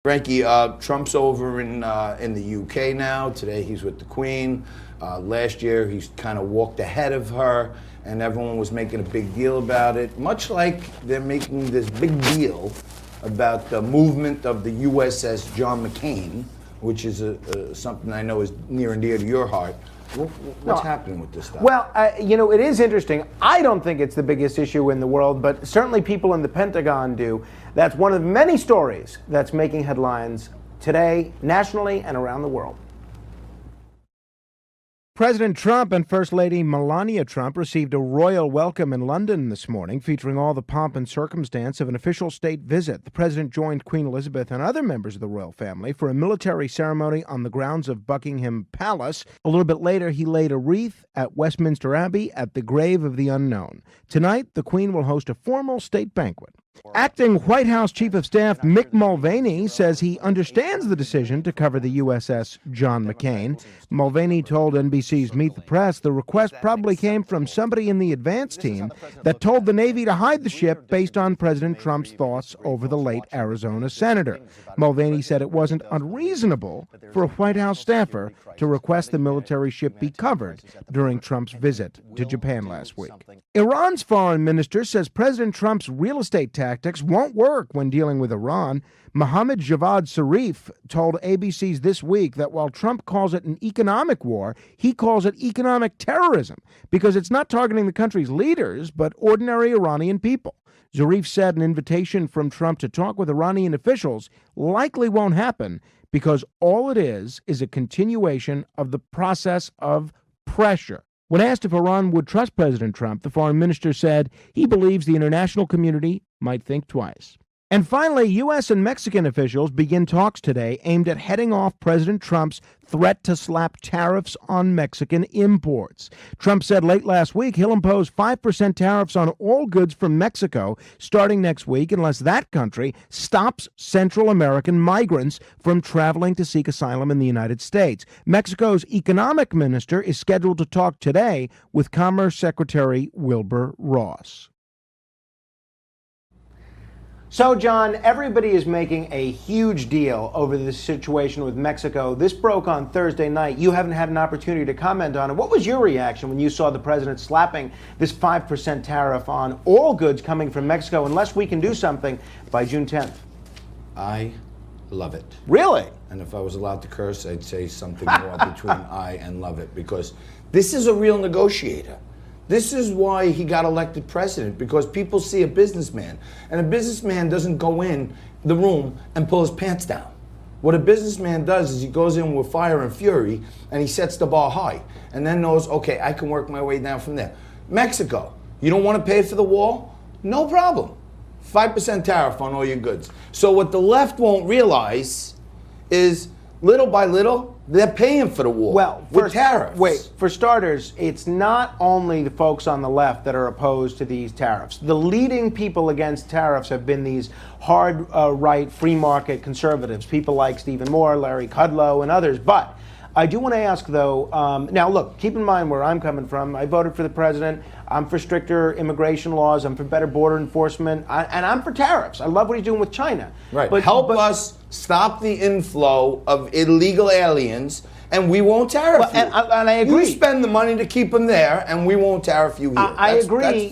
Frankie, Trump's over in the UK now. Today he's with the Queen. Last year he's kind of walked ahead of her, and everyone was making a big deal about it. Much like they're making this big deal about the movement of the USS John McCain, which is something I know is near and dear to your heart. What's happening with this stuff? Well, it is interesting. I don't think it's the biggest issue in the world, but certainly people in the Pentagon do. That's one of many stories that's making headlines today, nationally and around the world. President Trump and First Lady Melania Trump received a royal welcome in London this morning, featuring all the pomp and circumstance of an official state visit. The president joined Queen Elizabeth and other members of the royal family for a military ceremony on the grounds of Buckingham Palace. A little bit later, he laid a wreath at Westminster Abbey at the grave of the unknown. Tonight, the Queen will host a formal state banquet. Acting White House Chief of Staff Mick Mulvaney says he understands the decision to cover the USS John McCain. Mulvaney told NBC's Meet the Press the request probably came from somebody in the advance team that told the Navy to hide the ship based on President Trump's thoughts over the late Arizona senator. Mulvaney said it wasn't unreasonable for a White House staffer to request the military ship be covered during Trump's visit to Japan last week. Iran's foreign minister says President Trump's real estate tactics won't work when dealing with Iran. Mohammad Javad Zarif told ABC's This Week that while Trump calls it an economic war, he calls it economic terrorism because it's not targeting the country's leaders, but ordinary Iranian people. Zarif said an invitation from Trump to talk with Iranian officials likely won't happen because all it is a continuation of the process of pressure. When asked if Iran would trust President Trump, the foreign minister said he believes the international community might think twice. And finally, U.S. and Mexican officials begin talks today aimed at heading off President Trump's threat to slap tariffs on Mexican imports. Trump said late last week he'll impose 5% tariffs on all goods from Mexico starting next week unless that country stops Central American migrants from traveling to seek asylum in the United States. Mexico's economic minister is scheduled to talk today with Commerce Secretary Wilbur Ross. So, John, everybody is making a huge deal over this situation with Mexico. This broke on Thursday night. You haven't had an opportunity to comment on it. What was your reaction when you saw the president slapping this 5% tariff on all goods coming from Mexico unless we can do something by June 10th? I love it. Really? And if I was allowed to curse, I'd say something more between I and love it, because this is a real negotiator. This is why he got elected president, because people see a businessman, and a businessman doesn't go in the room and pull his pants down. What a businessman does is he goes in with fire and fury, and he sets the bar high, and then knows, okay, I can work my way down from there. Mexico, you don't want to pay for the wall? No problem. 5% tariff on all your goods. So what the left won't realize is, little by little, they're paying for the wall with tariffs. Wait, for starters, it's not only the folks on the left that are opposed to these tariffs. The leading people against tariffs have been these hard right free market conservatives, people like Stephen Moore, Larry Kudlow, and others. But I do want to ask, though, now look, keep in mind where I'm coming from. I voted for the president. I'm for stricter immigration laws. I'm for better border enforcement. And I'm for tariffs. I love what he's doing with China. Right. But help us stop the inflow of illegal aliens, and we won't tariff you. And I agree. You spend the money to keep them there, and we won't tariff you here. I agree. That's fair.